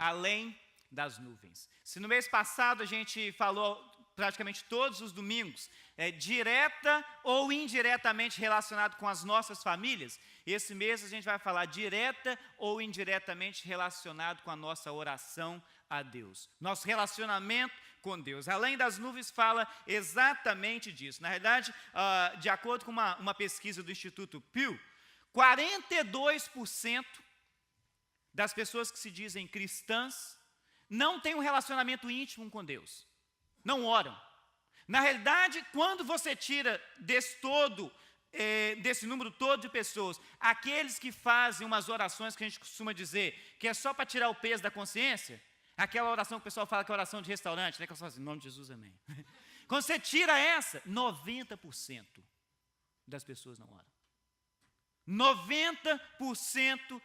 além das nuvens. Se no mês passado a gente falou praticamente todos os domingos, direta ou indiretamente relacionado com as nossas famílias, esse mês a gente vai falar direta ou indiretamente relacionado com a nossa oração a Deus, nosso relacionamento com Deus. Além das nuvens fala exatamente disso. Na verdade, de acordo com uma pesquisa do Instituto Pew, 42% das pessoas que se dizem cristãs não têm um relacionamento íntimo com Deus, não oram. Na realidade, quando você tira desse número todo de pessoas, aqueles que fazem umas orações que a gente costuma dizer, que é só para tirar o peso da consciência, aquela oração que o pessoal fala que é oração de restaurante, né, que eu falo assim, em nome de Jesus, amém. Quando você tira essa, 90% das pessoas não oram. 90%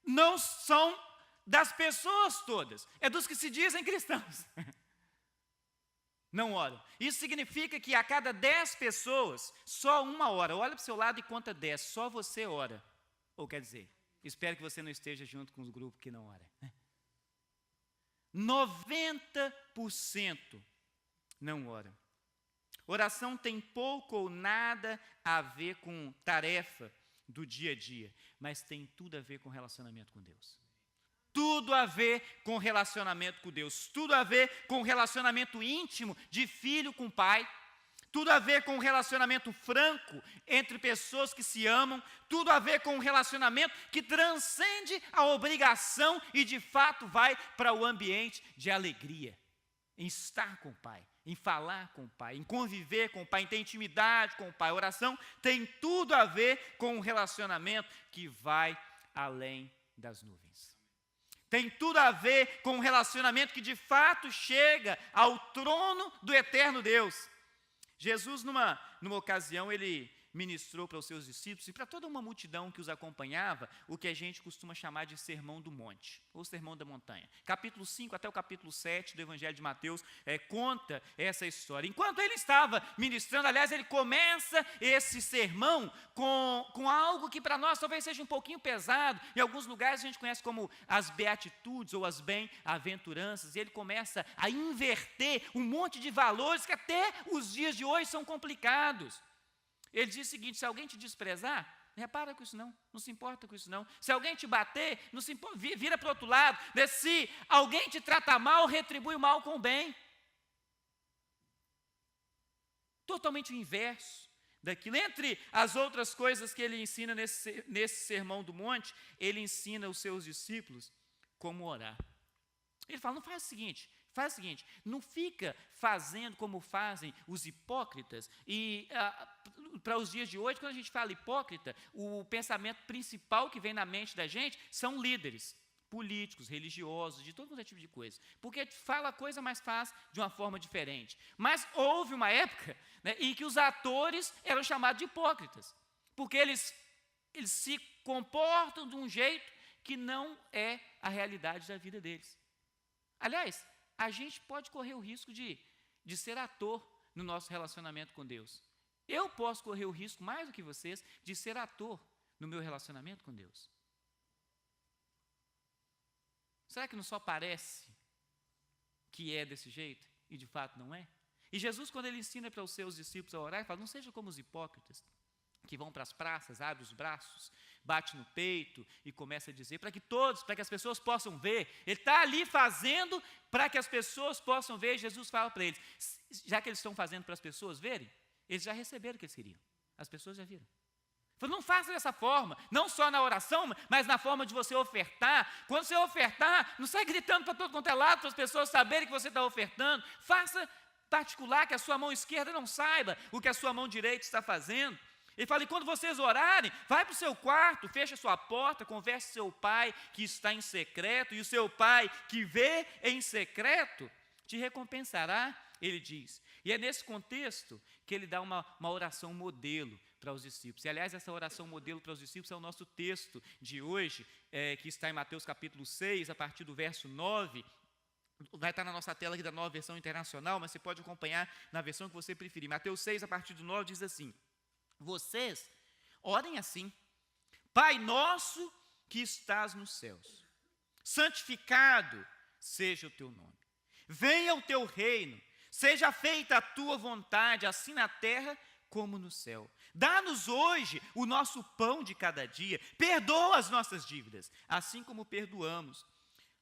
não são das pessoas todas, é dos que se dizem cristãos. Não oram. Isso significa que a cada 10 pessoas, só uma ora. Olha para o seu lado e conta 10, só você ora. Ou quer dizer, espero que você não esteja junto com os grupos que não oram. 90% não oram. Oração tem pouco ou nada a ver com tarefa do dia a dia, mas tem tudo a ver com relacionamento com Deus. Tudo a ver com relacionamento com Deus, tudo a ver com relacionamento íntimo de filho com pai, tudo a ver com relacionamento franco entre pessoas que se amam, tudo a ver com um relacionamento que transcende a obrigação e de fato vai para o ambiente de alegria, em estar com o pai, em falar com o pai, em conviver com o pai, em ter intimidade com o pai. A oração tem tudo a ver com um relacionamento que vai além das nuvens. Tem tudo a ver com um relacionamento que de fato chega ao trono do eterno Deus. Jesus, numa ocasião, ele ministrou para os seus discípulos e para toda uma multidão que os acompanhava, o que a gente costuma chamar de Sermão do Monte, ou Sermão da Montanha. Capítulo 5 até o capítulo 7 do Evangelho de Mateus conta essa história. Enquanto ele estava ministrando, aliás, ele começa esse sermão com algo que para nós talvez seja um pouquinho pesado. Em alguns lugares a gente conhece como as beatitudes ou as bem-aventuranças, e ele começa a inverter um monte de valores que até os dias de hoje são complicados. Ele diz o seguinte: se alguém te desprezar, não repara com isso não se importa com isso não. Se alguém te bater, não se importa, vira para o outro lado. Se alguém te trata mal, retribui o mal com o bem. Totalmente o inverso daquilo. Entre as outras coisas que ele ensina nesse Sermão do Monte, ele ensina os seus discípulos como orar. Ele fala, faz o seguinte, não fica fazendo como fazem os hipócritas. E para os dias de hoje, quando a gente fala hipócrita, o pensamento principal que vem na mente da gente são líderes políticos, religiosos, de todo tipo de coisa. Porque fala a coisa, mas faz de uma forma diferente. Mas houve uma época, né, em que os atores eram chamados de hipócritas, porque eles se comportam de um jeito que não é a realidade da vida deles. Aliás, a gente pode correr o risco de ser ator no nosso relacionamento com Deus. Eu posso correr o risco, mais do que vocês, de ser ator no meu relacionamento com Deus. Será que não só parece que é desse jeito e de fato não é? E Jesus, quando ele ensina para os seus discípulos a orar, ele fala, não seja como os hipócritas, que vão para as praças, abrem os braços, bate no peito e começa a dizer, para que as pessoas possam ver. Ele está ali fazendo para que as pessoas possam ver. Jesus fala para eles, já que eles estão fazendo para as pessoas verem, eles já receberam o que eles queriam, as pessoas já viram. Falei, não faça dessa forma, não só na oração, mas na forma de você ofertar. Quando você ofertar, não sai gritando para todo quanto é lado, para as pessoas saberem que você está ofertando. Faça particular, que a sua mão esquerda não saiba o que a sua mão direita está fazendo. Ele fala, e quando vocês orarem, vai para o seu quarto, fecha a sua porta, converse com seu pai que está em secreto, e o seu pai que vê em secreto te recompensará, ele diz. E é nesse contexto que ele dá uma oração modelo para os discípulos. E, aliás, essa oração modelo para os discípulos é o nosso texto de hoje, que está em Mateus capítulo 6, a partir do verso 9. Vai estar na nossa tela aqui da Nova Versão Internacional, mas você pode acompanhar na versão que você preferir. Mateus 6, a partir do 9, diz assim, vocês orem assim, Pai nosso que estás nos céus, santificado seja o teu nome. Venha o teu reino, seja feita a tua vontade, assim na terra como no céu. Dá-nos hoje o nosso pão de cada dia. Perdoa as nossas dívidas, assim como perdoamos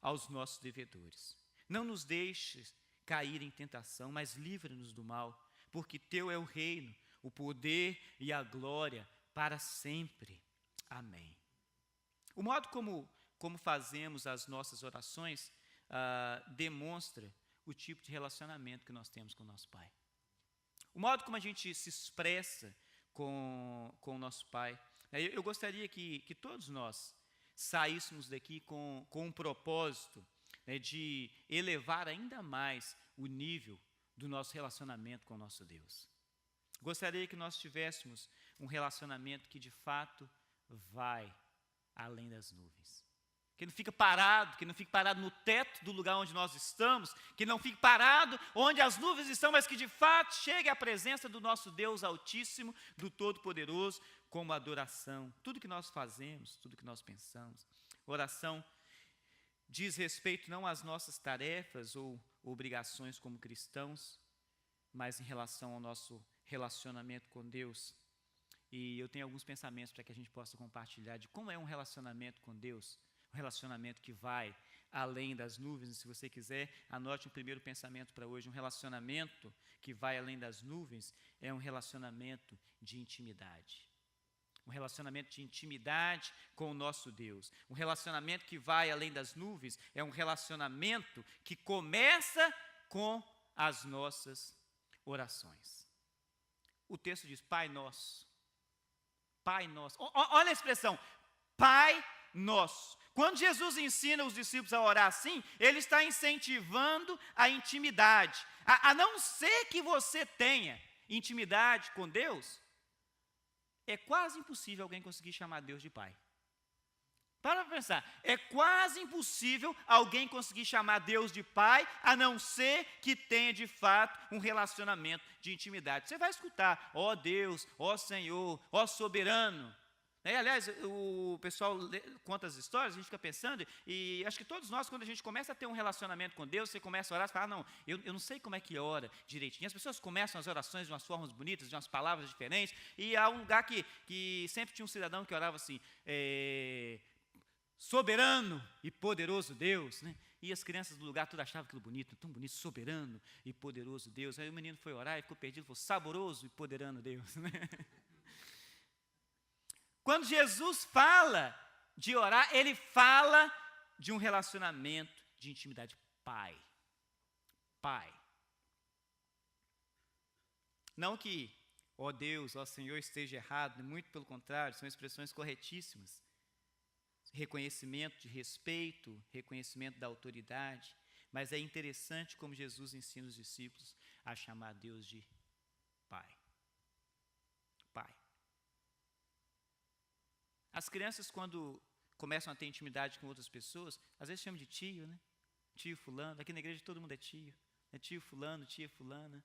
aos nossos devedores. Não nos deixes cair em tentação, mas livra-nos do mal, porque teu é o reino, o poder e a glória para sempre. Amém. O modo como fazemos as nossas orações demonstra o tipo de relacionamento que nós temos com o nosso Pai. O modo como a gente se expressa com o nosso Pai. Eu gostaria que todos nós saíssemos daqui com um propósito, de elevar ainda mais o nível do nosso relacionamento com o nosso Deus. Gostaria que nós tivéssemos um relacionamento que de fato vai além das nuvens. Que não fique parado no teto do lugar onde nós estamos, que não fique parado onde as nuvens estão, mas que de fato chegue à presença do nosso Deus Altíssimo, do Todo-Poderoso, como adoração. Tudo que nós fazemos, tudo que nós pensamos. Oração diz respeito não às nossas tarefas ou obrigações como cristãos, mas em relação ao nosso relacionamento com Deus. E eu tenho alguns pensamentos para que a gente possa compartilhar de como é um relacionamento com Deus, um relacionamento que vai além das nuvens. E se você quiser, anote um primeiro pensamento para hoje. Um relacionamento que vai além das nuvens é um relacionamento de intimidade. Um relacionamento de intimidade com o nosso Deus. Um relacionamento que vai além das nuvens é um relacionamento que começa com as nossas orações. O texto diz, Pai Nosso. Pai Nosso. Olha a expressão, Pai Nosso. Quando Jesus ensina os discípulos a orar assim, ele está incentivando a intimidade. A não ser que você tenha intimidade com Deus, é quase impossível alguém conseguir chamar Deus de Pai. Para pensar, é quase impossível alguém conseguir chamar Deus de Pai, a não ser que tenha de fato um relacionamento de intimidade. Você vai escutar, ó Deus, ó Senhor, ó Soberano. Aliás, o pessoal conta as histórias, a gente fica pensando, e acho que todos nós, quando a gente começa a ter um relacionamento com Deus, você começa a orar, você fala, não, eu não sei como é que ora direitinho. As pessoas começam as orações de umas formas bonitas, de umas palavras diferentes, e há um lugar que sempre tinha um cidadão que orava assim, soberano e poderoso Deus, né? E as crianças do lugar tudo achavam aquilo bonito, tão bonito, soberano e poderoso Deus. Aí o menino foi orar e ficou perdido, falou, saboroso e poderoso Deus, né? Quando Jesus fala de orar, ele fala de um relacionamento de intimidade. Pai. Pai. Não que, ó Deus, ó Senhor, esteja errado, muito pelo contrário, são expressões corretíssimas. Reconhecimento de respeito, reconhecimento da autoridade, mas é interessante como Jesus ensina os discípulos a chamar Deus de Pai. Pai. As crianças, quando começam a ter intimidade com outras pessoas, às vezes chamam de tio, né? Tio fulano, aqui na igreja todo mundo é tio. É tio fulano, tia fulana.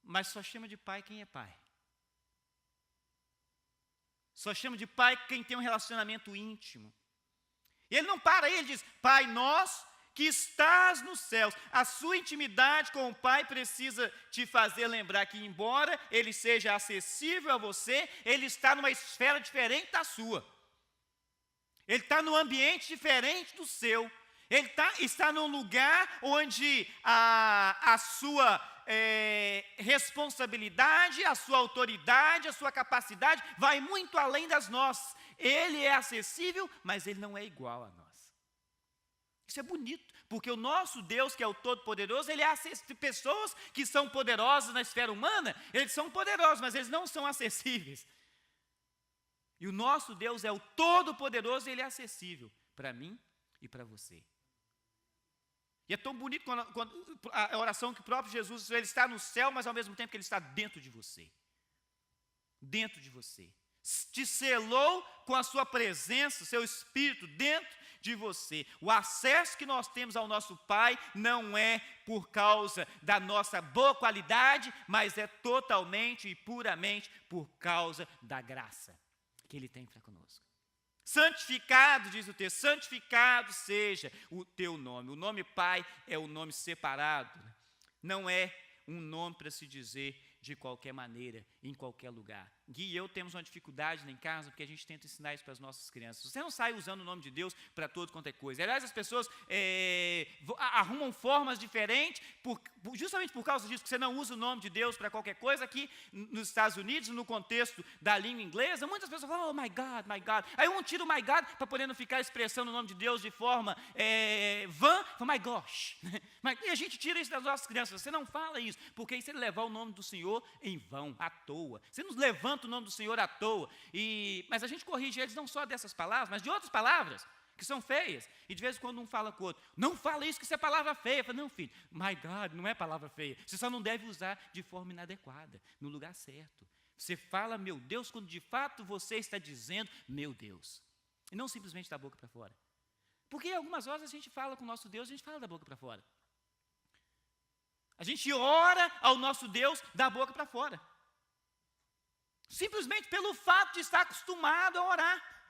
Mas só chama de pai quem é pai. Só chama de pai quem tem um relacionamento íntimo. E ele não para aí, ele diz, Pai nosso que estás nos céus. A sua intimidade com o Pai precisa te fazer lembrar que, embora ele seja acessível a você, ele está numa esfera diferente da sua. Ele está num ambiente diferente do seu. Ele está num lugar onde a sua responsabilidade, a sua autoridade, a sua capacidade vai muito além das nossas. Ele é acessível, mas ele não é igual a nós. Isso é bonito, porque o nosso Deus, que é o Todo-Poderoso, ele é acessível. Pessoas que são poderosas na esfera humana, eles são poderosos, mas eles não são acessíveis. E o nosso Deus é o Todo-Poderoso e ele é acessível para mim e para você. E é tão bonito quando a oração que o próprio Jesus, ele está no céu, mas ao mesmo tempo que ele está dentro de você. Dentro de você. Te selou com a sua presença, seu Espírito dentro de você. O acesso que nós temos ao nosso Pai não é por causa da nossa boa qualidade, mas é totalmente e puramente por causa da graça que Ele tem para conosco. Santificado, diz o texto, santificado seja o teu nome. O nome Pai é o nome separado, não é um nome para se dizer de qualquer maneira, em qualquer lugar. Gui e eu temos uma dificuldade lá em casa, porque a gente tenta ensinar isso para as nossas crianças. Você não sai usando o nome de Deus para todo quanto é coisa. Aliás, as pessoas arrumam formas diferentes, justamente por causa disso, que você não usa o nome de Deus para qualquer coisa. Aqui nos Estados Unidos, no contexto da língua inglesa, muitas pessoas falam, oh my God, my God. Aí um tira o my God para poder não ficar expressando o nome de Deus de forma vã, fala, my gosh. E a gente tira isso das nossas crianças. Você não fala isso, porque aí você levar o nome do Senhor em vão, à toa. Você nos levanta o nome do Senhor à toa. Mas a gente corrige eles não só dessas palavras, mas de outras palavras que são feias. E de vez em quando um fala com o outro, não fala isso que isso é palavra feia. Eu falo, não, filho, my God, não é palavra feia. Você só não deve usar de forma inadequada, no lugar certo. Você fala, meu Deus, quando de fato você está dizendo, meu Deus. E não simplesmente da boca para fora. Porque algumas horas a gente fala com o nosso Deus, a gente fala da boca para fora. A gente ora ao nosso Deus da boca para fora. Simplesmente pelo fato de estar acostumado a orar,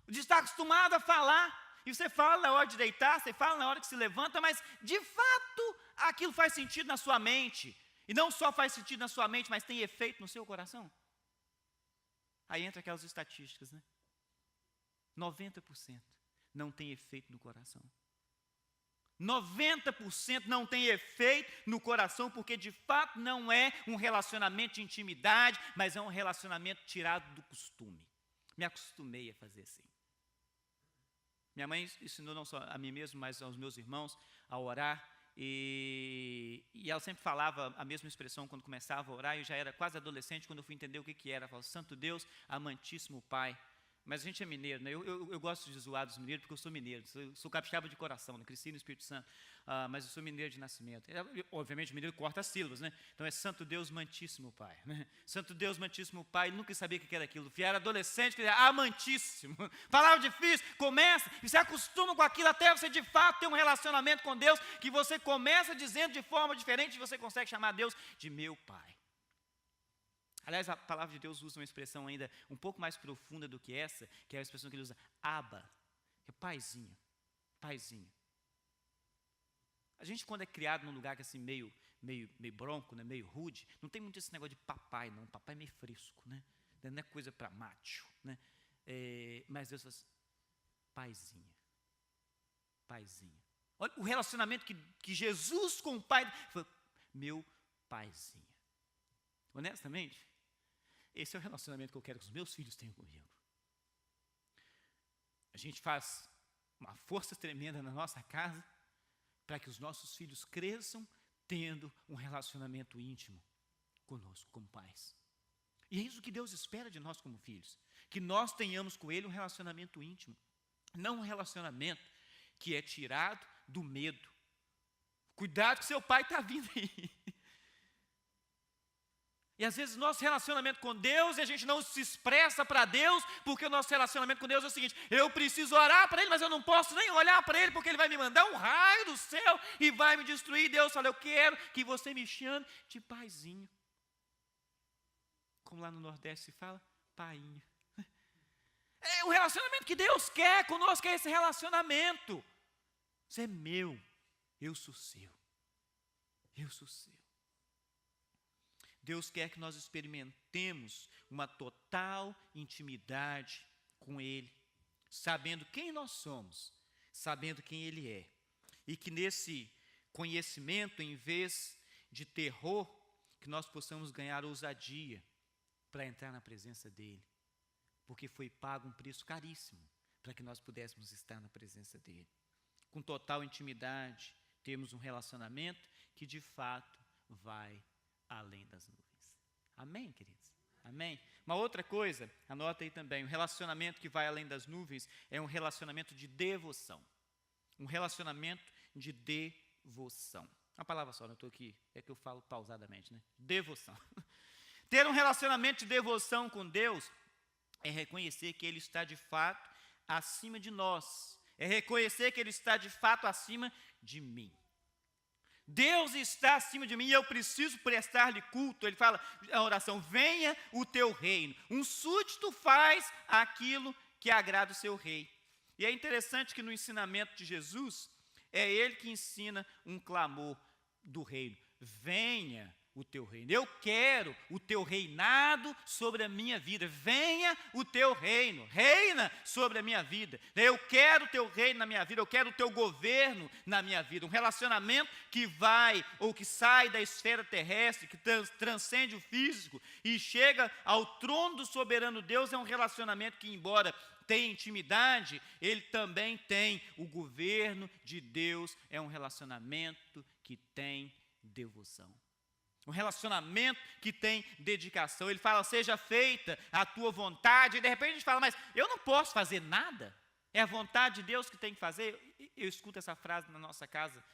de estar acostumado a falar. E você fala na hora de deitar, você fala na hora que se levanta, mas de fato aquilo faz sentido na sua mente. E não só faz sentido na sua mente, mas tem efeito no seu coração. Aí entra aquelas estatísticas, né? 90% não tem efeito no coração. 90% não tem efeito no coração, porque de fato não é um relacionamento de intimidade, mas é um relacionamento tirado do costume. Me acostumei a fazer assim. Minha mãe ensinou não só a mim mesmo, mas aos meus irmãos a orar, e ela sempre falava a mesma expressão quando começava a orar. Eu já era quase adolescente quando eu fui entender o que era. Ela falava, Santo Deus, amantíssimo Pai. Mas a gente é mineiro, né? Eu gosto de zoar dos mineiros porque eu sou mineiro, sou capixaba de coração, né? Cresci no Espírito Santo, mas eu sou mineiro de nascimento. Obviamente o mineiro corta as sílabas, né? Então é Santo Deus Mantíssimo Pai, né? Santo Deus Mantíssimo Pai, nunca sabia o que era aquilo. Era adolescente, que era amantíssimo. Palavra difícil, começa e se acostuma com aquilo até você de fato ter um relacionamento com Deus, que você começa dizendo de forma diferente, você consegue chamar Deus de meu Pai. Aliás, a palavra de Deus usa uma expressão ainda um pouco mais profunda do que essa, que é a expressão que ele usa, Abba, que é paizinho, paizinho. A gente, quando é criado num lugar que é assim, meio bronco, né, meio rude, não tem muito esse negócio de papai, não. Papai é meio fresco, né? Não é coisa para macho, né? Mas Deus fala assim, paizinho, paizinho. Olha o relacionamento que Jesus com o Pai, foi, meu paizinho. Honestamente, esse é o relacionamento que eu quero que os meus filhos tenham comigo. A gente faz uma força tremenda na nossa casa para que os nossos filhos cresçam tendo um relacionamento íntimo conosco, como pais. E é isso que Deus espera de nós como filhos, que nós tenhamos com Ele um relacionamento íntimo, não um relacionamento que é tirado do medo. Cuidado que seu pai está vindo aí. E às vezes nosso relacionamento com Deus, e a gente não se expressa para Deus, porque o nosso relacionamento com Deus é o seguinte, eu preciso orar para Ele, mas eu não posso nem olhar para Ele, porque Ele vai me mandar um raio do céu e vai me destruir. Deus fala, eu quero que você me chame de paizinho. Como lá no Nordeste se fala, painho. É o relacionamento que Deus quer conosco, é esse relacionamento. Você é meu, eu sou seu. Eu sou seu. Deus quer que nós experimentemos uma total intimidade com Ele, sabendo quem nós somos, sabendo quem Ele é. E que nesse conhecimento, em vez de terror, que nós possamos ganhar ousadia para entrar na presença dEle. Porque foi pago um preço caríssimo para que nós pudéssemos estar na presença dEle. Com total intimidade, temos um relacionamento que de fato vai além das nuvens. Amém, queridos? Amém? Uma outra coisa, anota aí também, um relacionamento que vai além das nuvens é um relacionamento de devoção. Um relacionamento de devoção. Uma palavra só, não estou aqui, é que eu falo pausadamente, né? Devoção. Ter um relacionamento de devoção com Deus é reconhecer que Ele está de fato acima de nós. É reconhecer que Ele está de fato acima de mim. Deus está acima de mim e eu preciso prestar-lhe culto. Ele fala, a oração, venha o teu reino. Um súdito faz aquilo que agrada o seu rei. E é interessante que no ensinamento de Jesus, é ele que ensina um clamor do reino. Venha o teu reino. Eu quero o teu reinado sobre a minha vida. Venha o teu reino. Reina sobre a minha vida. Eu quero o teu reino na minha vida. Eu quero o teu governo na minha vida. Um relacionamento que vai ou que sai da esfera terrestre, que transcende o físico e chega ao trono do soberano Deus, é um relacionamento que, embora tenha intimidade, ele também tem o governo de Deus. É um relacionamento que tem devoção. Um relacionamento que tem dedicação. Ele fala, seja feita a tua vontade. E de repente a gente fala, mas eu não posso fazer nada. É a vontade de Deus que tem que fazer. Eu escuto essa frase na nossa casa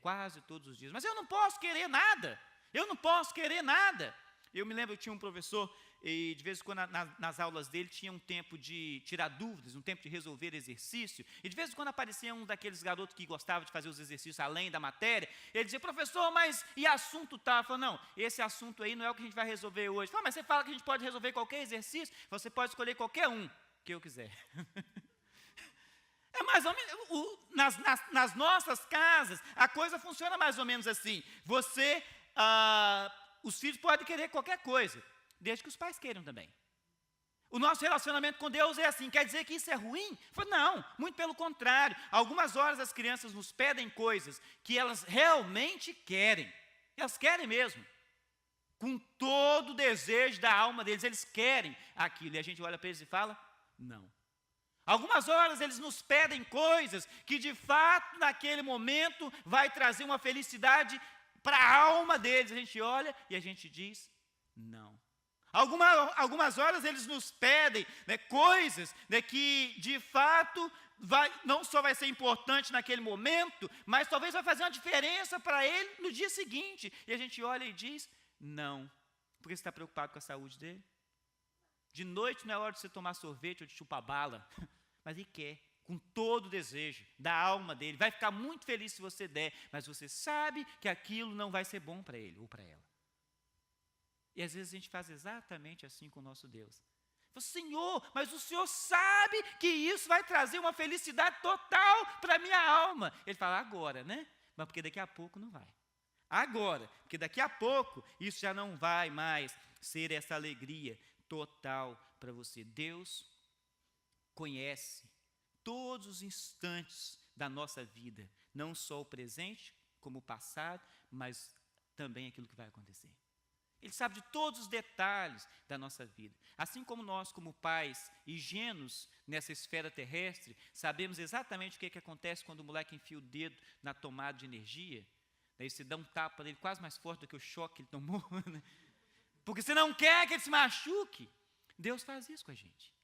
quase todos os dias. Mas eu não posso querer nada. Eu não posso querer nada. Eu me lembro que tinha um professor, e de vez em quando nas aulas dele tinha um tempo de tirar dúvidas, um tempo de resolver exercício, e de vez em quando aparecia um daqueles garotos que gostava de fazer os exercícios além da matéria. Ele dizia, professor, mas e assunto tal? Eu falei, não, esse assunto aí não é o que a gente vai resolver hoje. Eu falei, mas você fala que a gente pode resolver qualquer exercício, você pode escolher qualquer um que eu quiser. É mais ou menos, nas nossas casas, a coisa funciona mais ou menos assim. Os filhos podem querer qualquer coisa, desde que os pais queiram também. O nosso relacionamento com Deus é assim. Quer dizer que isso é ruim? Não, muito pelo contrário. Algumas horas as crianças nos pedem coisas que elas realmente querem. Elas querem mesmo. Com todo o desejo da alma deles, eles querem aquilo. E a gente olha para eles e fala, não. Algumas horas eles nos pedem coisas que de fato naquele momento vai trazer uma felicidade para a alma deles. A gente olha e a gente diz, não. Algumas horas eles nos pedem coisas que de fato não só vai ser importante naquele momento, mas talvez vai fazer uma diferença para ele no dia seguinte. E a gente olha e diz, não. Porque você está preocupado com a saúde dele? De noite não é hora de você tomar sorvete ou de chupar bala, mas ele quer. Com todo o desejo da alma dele, vai ficar muito feliz se você der, mas você sabe que aquilo não vai ser bom para ele ou para ela. E às vezes a gente faz exatamente assim com o nosso Deus. Senhor, mas o Senhor sabe que isso vai trazer uma felicidade total para a minha alma. Ele fala, agora, né? Mas porque daqui a pouco não vai. Agora, porque daqui a pouco isso já não vai mais ser essa alegria total para você. Deus conhece todos os instantes da nossa vida, não só o presente, como o passado, mas também aquilo que vai acontecer. Ele sabe de todos os detalhes da nossa vida. Assim como nós, como pais ingênuos nessa esfera terrestre, sabemos exatamente o que acontece quando o moleque enfia o dedo na tomada de energia, daí você dá um tapa nele quase mais forte do que o choque que ele tomou, né? Porque você não quer que ele se machuque. Deus faz isso com a gente.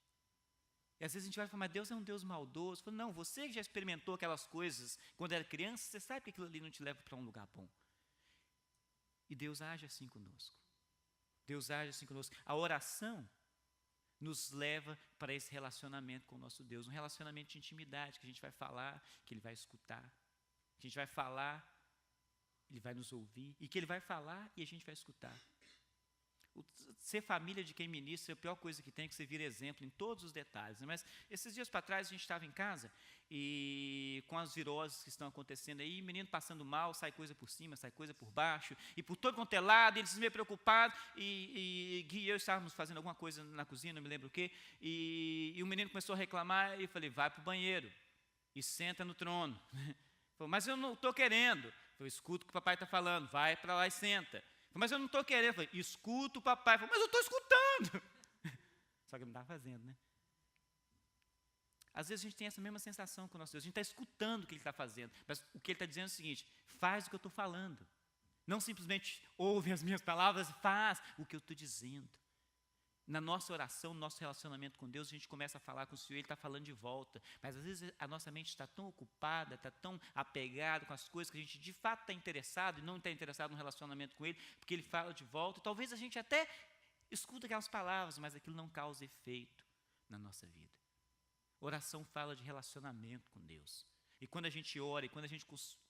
E às vezes a gente vai falar, mas Deus é um Deus maldoso. Falo, não, você que já experimentou aquelas coisas quando era criança, você sabe que aquilo ali não te leva para um lugar bom. E Deus age assim conosco. Deus age assim conosco. A oração nos leva para esse relacionamento com o nosso Deus. Um relacionamento de intimidade, que a gente vai falar, que Ele vai escutar. Que a gente vai falar, Ele vai nos ouvir. E que Ele vai falar e a gente vai escutar. Ser família de quem ministra é a pior coisa que tem, que você vira exemplo em todos os detalhes. Mas esses dias para trás a gente estava em casa e com as viroses que estão acontecendo aí, menino passando mal, sai coisa por cima, sai coisa por baixo, e por todo quanto é lado, eles meio preocupados, e Gui e eu estávamos fazendo alguma coisa na cozinha, não me lembro o quê, e o menino começou a reclamar, e eu falei, vai para o banheiro e senta no trono. Falei, mas eu não estou querendo. Eu escuto o que o papai está falando, vai para lá e senta. Mas eu não estou querendo. Eu falei, escuta o papai. Eu falei, mas eu estou escutando. Só que eu não estava fazendo, né? Às vezes a gente tem essa mesma sensação com o nosso Deus. A gente está escutando o que Ele está fazendo. Mas o que Ele está dizendo é o seguinte, faz o que eu estou falando. Não simplesmente ouve as minhas palavras, faz o que eu estou dizendo. Na nossa oração, no nosso relacionamento com Deus, a gente começa a falar com o Senhor, Ele está falando de volta. Mas às vezes a nossa mente está tão ocupada, está tão apegada com as coisas, que a gente de fato está interessado e não está interessado no relacionamento com Ele, porque Ele fala de volta. E talvez a gente até escuta aquelas palavras, mas aquilo não causa efeito na nossa vida. Oração fala de relacionamento com Deus. E quando a gente ora, e quando a gente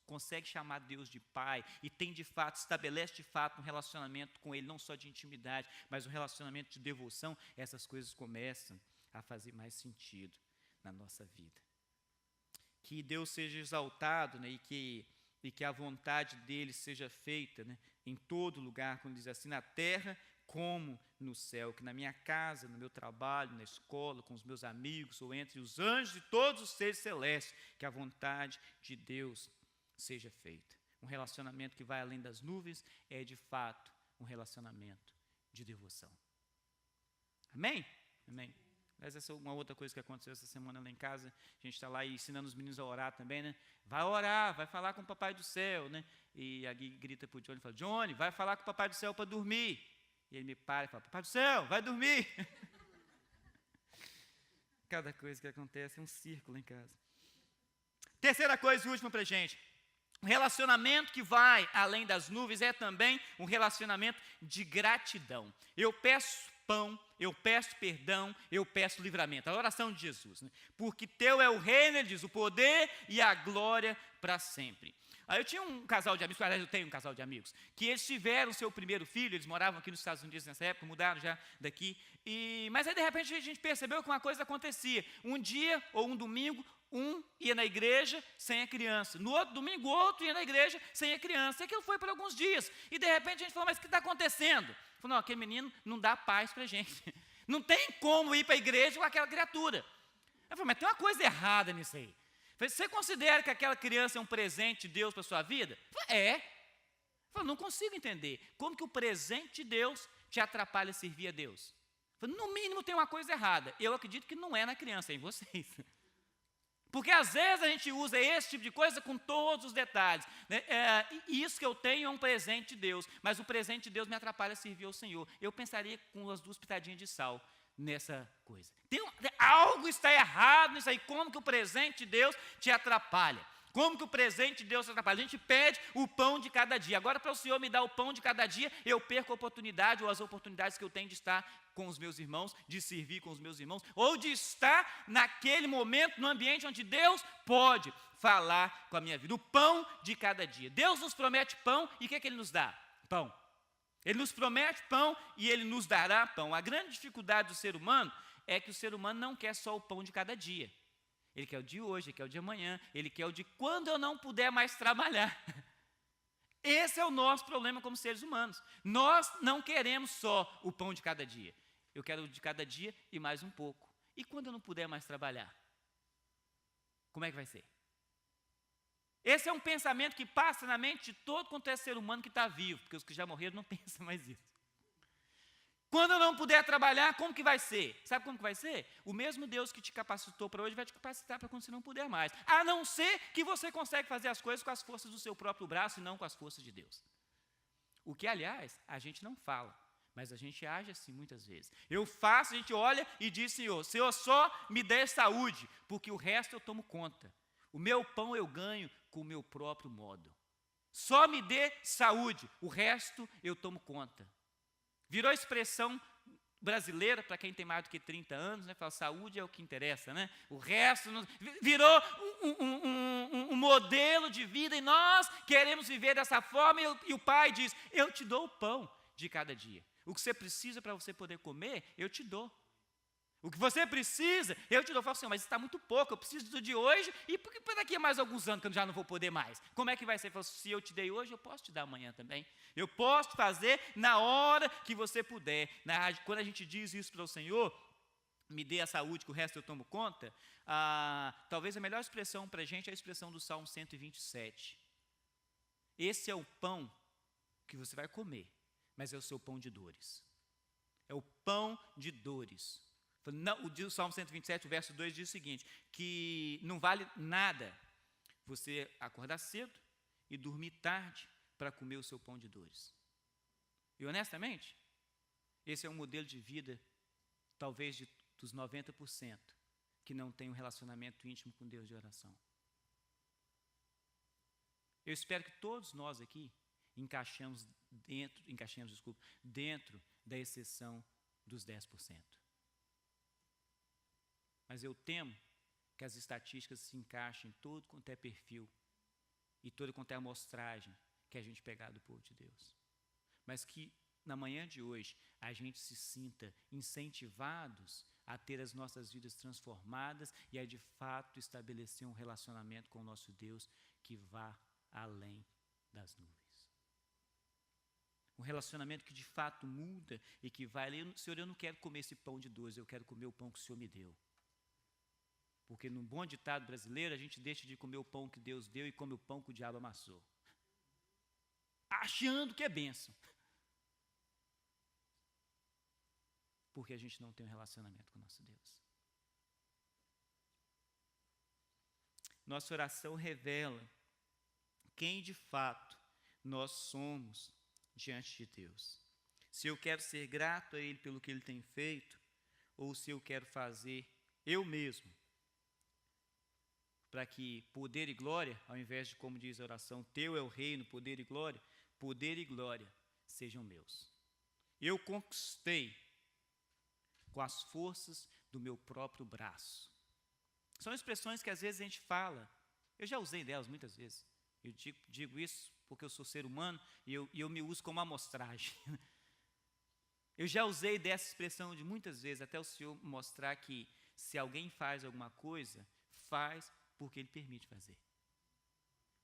consegue chamar Deus de Pai, e tem de fato, estabelece de fato um relacionamento com Ele, não só de intimidade, mas um relacionamento de devoção, essas coisas começam a fazer mais sentido na nossa vida. Que Deus seja exaltado, né, e que a vontade dele seja feita, né, em todo lugar, como diz assim, na terra como no céu, que na minha casa, no meu trabalho, na escola, com os meus amigos, ou entre os anjos e todos os seres celestes, que a vontade de Deus seja feita. Um relacionamento que vai além das nuvens é, de fato, um relacionamento de devoção. Amém? Amém. Mas essa é uma outra coisa que aconteceu essa semana lá em casa. A gente está lá ensinando os meninos a orar também, né? Vai orar, vai falar com o Papai do Céu, né? E a Gui grita para o Johnny, fala, Johnny, vai falar com o Papai do Céu para dormir. E ele me para e fala, Papai do Céu, vai dormir. Cada coisa que acontece é um círculo em casa. Terceira coisa e última para a gente. Um relacionamento que vai além das nuvens é também um relacionamento de gratidão. Eu peço pão, eu peço perdão, eu peço livramento. A oração de Jesus, né? Porque teu é o reino, ele diz, o poder e a glória para sempre. Aí eu tinha um casal de amigos, aliás, eu tenho um casal de amigos, que eles tiveram seu primeiro filho, eles moravam aqui nos Estados Unidos nessa época, mudaram já daqui, mas aí de repente a gente percebeu que uma coisa acontecia. Um dia ou um domingo, um ia na igreja sem a criança. No outro domingo, o outro ia na igreja sem a criança. E aquilo foi por alguns dias. E de repente a gente falou, mas o que está acontecendo? Falou, não, aquele menino não dá paz para a gente. Não tem como ir para a igreja com aquela criatura. Eu falei, mas tem uma coisa errada nisso aí. Falei, você considera que aquela criança é um presente de Deus para a sua vida? Falei, é. Falei, não consigo entender. Como que o presente de Deus te atrapalha a servir a Deus? Falei, no mínimo tem uma coisa errada. Eu acredito que não é na criança, é em vocês. Porque às vezes a gente usa esse tipo de coisa com todos os detalhes. Né? Isso que eu tenho é um presente de Deus, mas o presente de Deus me atrapalha a servir ao Senhor. Eu pensaria com as 2 pitadinhas de sal nessa coisa. Algo está errado nisso aí. Como que o presente de Deus te atrapalha? Como que o presente de Deus te atrapalha? A gente pede o pão de cada dia. Agora, para o Senhor me dar o pão de cada dia, eu perco a oportunidade ou as oportunidades que eu tenho de estar com os meus irmãos, de servir com os meus irmãos, ou de estar naquele momento, no ambiente onde Deus pode falar com a minha vida. O pão de cada dia. Deus nos promete pão e o que é que Ele nos dá? Pão. Ele nos promete pão e Ele nos dará pão. A grande dificuldade do ser humano é que o ser humano não quer só o pão de cada dia. Ele quer o de hoje, ele quer o de amanhã, ele quer o de quando eu não puder mais trabalhar. Esse é o nosso problema como seres humanos. Nós não queremos só o pão de cada dia. Eu quero o de cada dia e mais um pouco. E quando eu não puder mais trabalhar? Como é que vai ser? Esse é um pensamento que passa na mente de todo quanto é ser humano que está vivo, porque os que já morreram não pensam mais isso. Quando eu não puder trabalhar, como que vai ser? Sabe como que vai ser? O mesmo Deus que te capacitou para hoje vai te capacitar para quando você não puder mais. A não ser que você consegue fazer as coisas com as forças do seu próprio braço e não com as forças de Deus. O que, aliás, a gente não fala, mas a gente age assim muitas vezes. Eu faço, a gente olha e diz, Senhor, só me dê saúde, porque o resto eu tomo conta. O meu pão eu ganho com o meu próprio modo. Só me dê saúde, o resto eu tomo conta. Virou expressão brasileira, para quem tem mais do que 30 anos, né? Fala, saúde é o que interessa, né? O resto não... Virou um modelo de vida e nós queremos viver dessa forma e o pai diz, eu te dou o pão de cada dia. O que você precisa para você poder comer, eu te dou. O que você precisa, eu te dou. Eu falo assim, mas está muito pouco, eu preciso do de hoje e para daqui a mais alguns anos que eu já não vou poder mais. Como é que vai ser? Eu falo, se eu te dei hoje, eu posso te dar amanhã também. Eu posso fazer na hora que você puder. Quando a gente diz isso para o Senhor, me dê a saúde que o resto eu tomo conta, talvez a melhor expressão para a gente é a expressão do Salmo 127. Esse é o pão que você vai comer, mas é o seu pão de dores. É o pão de dores. Não, o Salmo 127, o verso 2 diz o seguinte, que não vale nada você acordar cedo e dormir tarde para comer o seu pão de dores. E honestamente, esse é um modelo de vida, talvez dos 90%, que não tem um relacionamento íntimo com Deus de oração. Eu espero que todos nós aqui encaixemos dentro da exceção dos 10%. Mas eu temo que as estatísticas se encaixem em todo quanto é perfil e toda quanto é amostragem que a gente pegar do povo de Deus. Mas que na manhã de hoje a gente se sinta incentivados a ter as nossas vidas transformadas e a de fato estabelecer um relacionamento com o nosso Deus que vá além das nuvens. Um relacionamento que de fato muda e que vai ali, Senhor, eu não quero comer esse pão de dois, eu quero comer o pão que o Senhor me deu. Porque num bom ditado brasileiro, a gente deixa de comer o pão que Deus deu e come o pão que o diabo amassou. Achando que é bênção. Porque a gente não tem um relacionamento com o nosso Deus. Nossa oração revela quem de fato nós somos diante de Deus. Se eu quero ser grato a Ele pelo que Ele tem feito, ou se eu quero fazer eu mesmo, para que poder e glória, ao invés de, como diz a oração, teu é o reino, poder e glória sejam meus. Eu conquistei com as forças do meu próprio braço. São expressões que às vezes a gente fala, eu já usei delas muitas vezes, eu digo isso porque eu sou ser humano e eu me uso como amostragem. Eu já usei dessa expressão de muitas vezes, até o Senhor mostrar que se alguém faz alguma coisa, faz porque Ele permite fazer.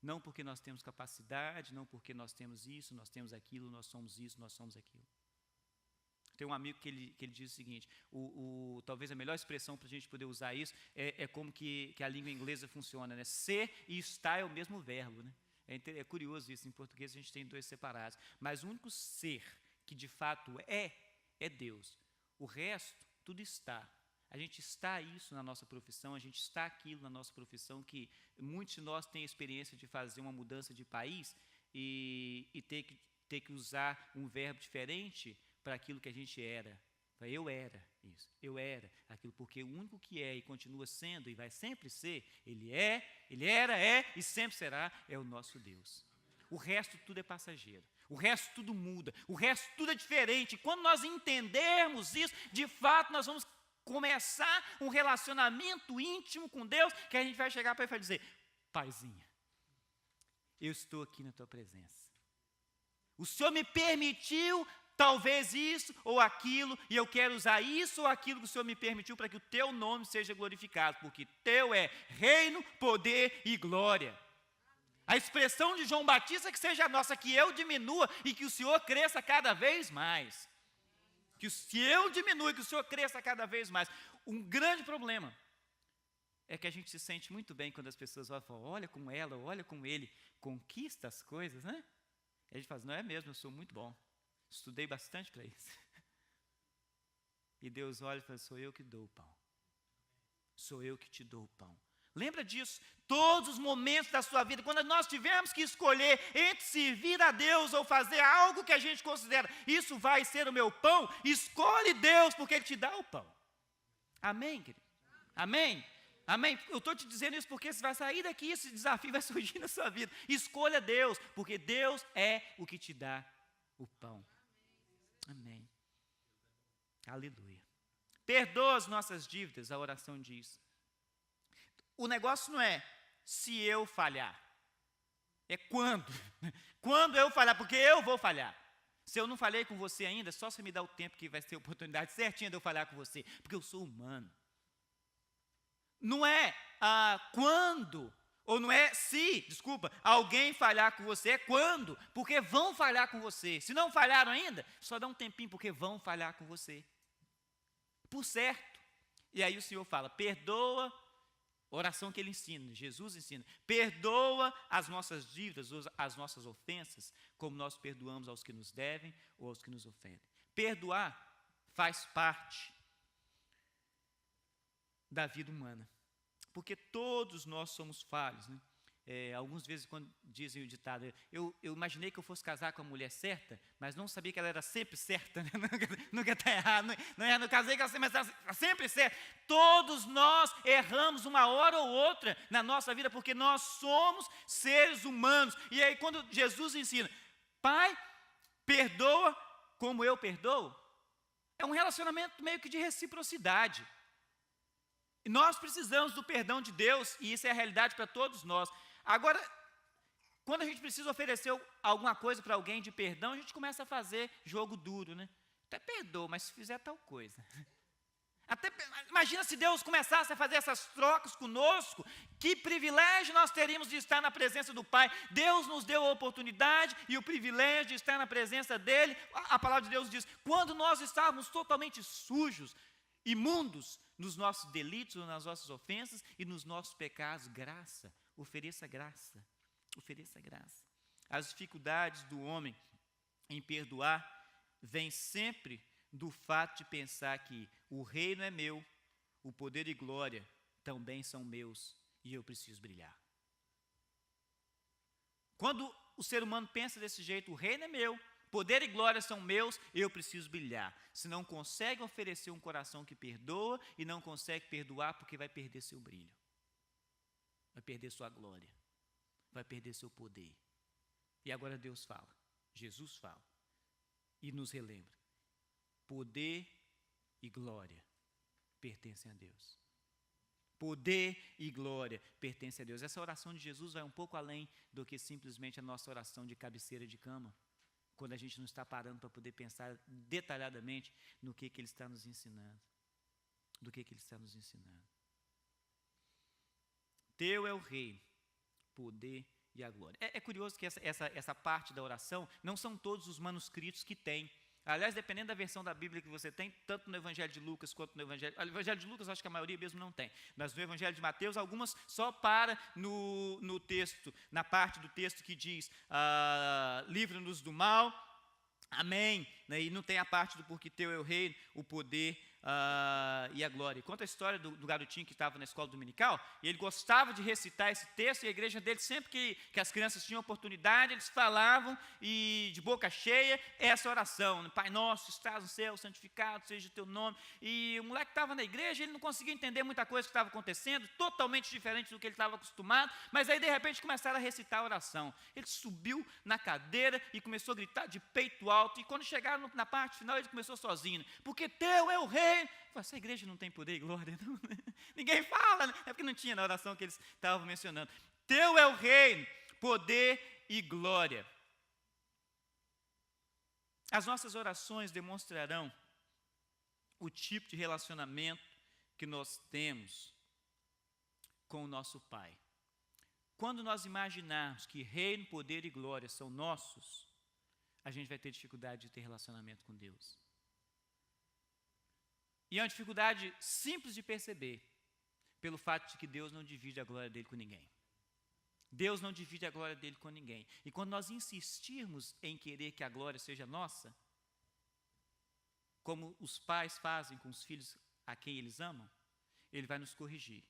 Não porque nós temos capacidade, não porque nós temos isso, nós temos aquilo, nós somos isso, nós somos aquilo. Tem um amigo que ele diz o seguinte, talvez a melhor expressão para a gente poder usar isso é como que a língua inglesa funciona, né? Ser e estar é o mesmo verbo, né? É curioso isso, em português a gente tem dois separados, mas o único ser que de fato é Deus. O resto, tudo está. A gente está isso na nossa profissão, a gente está aquilo na nossa profissão, que muitos de nós têm a experiência de fazer uma mudança de país e ter que usar um verbo diferente para aquilo que a gente era. Eu era isso, eu era aquilo, porque o único que é e continua sendo e vai sempre ser, Ele era, e sempre será, é o nosso Deus. O resto tudo é passageiro. O resto tudo muda, o resto tudo é diferente. Quando nós entendermos isso, de fato nós vamos começar um relacionamento íntimo com Deus, que a gente vai chegar para Ele e vai dizer, Paizinha, eu estou aqui na Tua presença. O Senhor me permitiu talvez isso ou aquilo, e eu quero usar isso ou aquilo que o Senhor me permitiu para que o Teu nome seja glorificado, porque Teu é reino, poder e glória. A expressão de João Batista que seja nossa, que eu diminua e que o Senhor cresça cada vez mais. Se eu diminua e que o Senhor cresça cada vez mais. Um grande problema é que a gente se sente muito bem quando as pessoas falam, olha como ela, olha como ele conquista as coisas, né? E a gente fala, não é mesmo, eu sou muito bom. Estudei bastante para isso. E Deus olha e fala, sou eu que dou o pão. Sou eu que te dou o pão. Lembra disso? Todos os momentos da sua vida, quando nós tivermos que escolher entre servir a Deus ou fazer algo que a gente considera, isso vai ser o meu pão, escolhe Deus, porque Ele te dá o pão. Amém, querido? Amém? Amém? Eu estou te dizendo isso porque você vai sair daqui, esse desafio vai surgir na sua vida. Escolha Deus, porque Deus é o que te dá o pão. Amém. Aleluia. Perdoa as nossas dívidas, a oração diz. O negócio não é se eu falhar, é quando. Quando eu falhar, porque eu vou falhar. Se eu não falhei com você ainda, só você me dá o tempo que vai ter oportunidade certinha de eu falhar com você, porque eu sou humano. Não é quando, ou não é se, desculpa, alguém falhar com você, é quando, porque vão falhar com você. Se não falharam ainda, só dá um tempinho, porque vão falhar com você. Por certo. E aí o Senhor fala, perdoa. Oração que Ele ensina, Jesus ensina, perdoa as nossas dívidas, as nossas ofensas, como nós perdoamos aos que nos devem ou aos que nos ofendem. Perdoar faz parte da vida humana, porque todos nós somos falhos, né? Algumas vezes, quando dizem o ditado, eu imaginei que eu fosse casar com a mulher certa, mas não sabia que ela era sempre certa, né? Nunca está errado, não casei com ela, mas está sempre certa. Todos nós erramos uma hora ou outra na nossa vida, porque nós somos seres humanos. E aí, quando Jesus ensina, Pai, perdoa como eu perdoo, é um relacionamento meio que de reciprocidade. E nós precisamos do perdão de Deus, e isso é a realidade para todos nós. Agora, quando a gente precisa oferecer alguma coisa para alguém de perdão, a gente começa a fazer jogo duro, né? Até perdoa, mas se fizer tal coisa. Imagina se Deus começasse a fazer essas trocas conosco, que privilégio nós teríamos de estar na presença do Pai. Deus nos deu a oportunidade e o privilégio de estar na presença dEle. A palavra de Deus diz, quando nós estávamos totalmente sujos, imundos, nos nossos delitos, nas nossas ofensas e nos nossos pecados, graça, ofereça graça, ofereça graça. As dificuldades do homem em perdoar vêm sempre do fato de pensar que o reino é meu, o poder e glória também são meus e eu preciso brilhar. Quando o ser humano pensa desse jeito, o reino é meu, poder e glória são meus, eu preciso brilhar. Se não consegue oferecer um coração que perdoa e não consegue perdoar porque vai perder seu brilho, vai perder sua glória, vai perder seu poder. E agora Deus fala, Jesus fala e nos relembra. Poder e glória pertencem a Deus. Poder e glória pertencem a Deus. Essa oração de Jesus vai um pouco além do que simplesmente a nossa oração de cabeceira de cama, quando a gente não está parando para poder pensar detalhadamente no que Ele está nos ensinando. Do que Ele está nos ensinando. Teu é o reino, poder e a glória. É curioso que essa parte da oração não são todos os manuscritos que tem. Aliás, dependendo da versão da Bíblia que você tem, tanto no Evangelho de Lucas quanto no Evangelho... O Evangelho de Lucas, acho que a maioria mesmo não tem. Mas no Evangelho de Mateus, algumas só para no texto, na parte do texto que diz, livra-nos do mal, amém. E não tem a parte do porque teu é o reino, o poder e a glória. Conta a história do garotinho que estava na escola dominical, e ele gostava de recitar esse texto, e a igreja dele, sempre que as crianças tinham oportunidade, eles falavam, e de boca cheia, essa oração, Pai nosso, que estás no céu, santificado seja o teu nome. E o moleque estava na igreja, ele não conseguia entender muita coisa que estava acontecendo, totalmente diferente do que ele estava acostumado, mas aí de repente começaram a recitar a oração. Ele subiu na cadeira e começou a gritar de peito alto, e quando chegaram na parte final, ele começou sozinho, porque teu é o rei. Essa igreja não tem poder e glória, não. Ninguém fala, né? É porque não tinha na oração que eles estavam mencionando. Teu é o reino, poder e glória. As nossas orações demonstrarão o tipo de relacionamento que nós temos com o nosso Pai. Quando nós imaginarmos que reino, poder e glória são nossos, a gente vai ter dificuldade de ter relacionamento com Deus. E é uma dificuldade simples de perceber, pelo fato de que Deus não divide a glória dele com ninguém. Deus não divide a glória dele com ninguém. E quando nós insistirmos em querer que a glória seja nossa, como os pais fazem com os filhos a quem eles amam, Ele vai nos corrigir.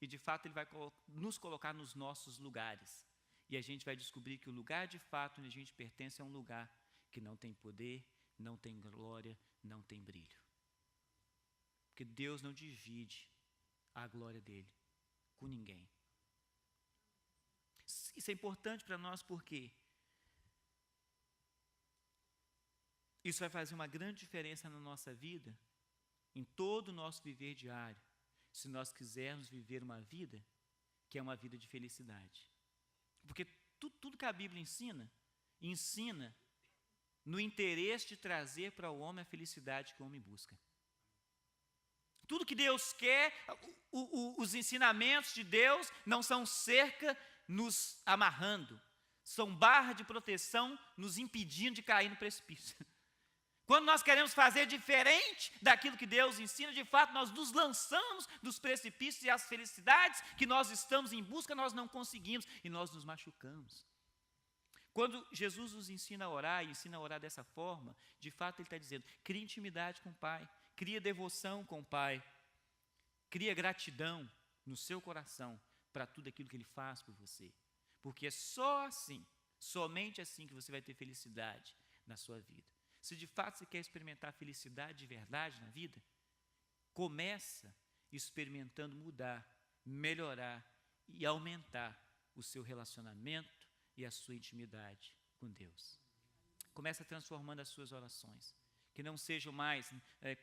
E de fato Ele vai nos colocar nos nossos lugares. E a gente vai descobrir que o lugar de fato onde a gente pertence é um lugar que não tem poder, não tem glória, não tem brilho. Porque Deus não divide a glória dele com ninguém. Isso é importante para nós porque isso vai fazer uma grande diferença na nossa vida, em todo o nosso viver diário, se nós quisermos viver uma vida que é uma vida de felicidade. Porque tudo que a Bíblia ensina no interesse de trazer para o homem a felicidade que o homem busca. Tudo que Deus quer, os ensinamentos de Deus não são cerca nos amarrando, são barra de proteção nos impedindo de cair no precipício. Quando nós queremos fazer diferente daquilo que Deus ensina, de fato nós nos lançamos dos precipícios e as felicidades que nós estamos em busca, nós não conseguimos e nós nos machucamos. Quando Jesus nos ensina a orar e ensina a orar dessa forma, de fato Ele está dizendo, cria intimidade com o Pai. Cria devoção com o Pai, cria gratidão no seu coração para tudo aquilo que Ele faz por você. Porque é só assim, somente assim que você vai ter felicidade na sua vida. Se de fato você quer experimentar felicidade de verdade na vida, começa experimentando mudar, melhorar e aumentar o seu relacionamento e a sua intimidade com Deus. Começa transformando as suas orações. Que não sejam mais,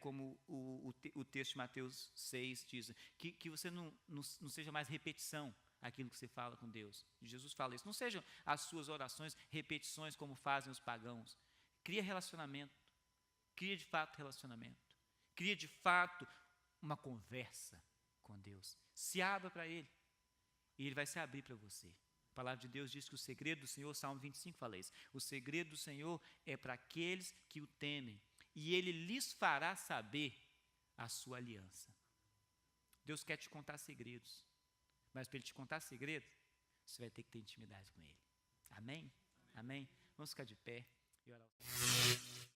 como o texto de Mateus 6 diz, que você não seja mais repetição aquilo que você fala com Deus. Jesus fala isso. Não sejam as suas orações repetições como fazem os pagãos. Cria relacionamento. Cria de fato relacionamento. Cria de fato uma conversa com Deus. Se abra para Ele. E Ele vai se abrir para você. A palavra de Deus diz que o segredo do Senhor, Salmo 25 fala isso, o segredo do Senhor é para aqueles que o temem, e Ele lhes fará saber a sua aliança. Deus quer te contar segredos, mas para Ele te contar segredo, você vai ter que ter intimidade com Ele. Amém? Amém? Vamos ficar de pé e orar.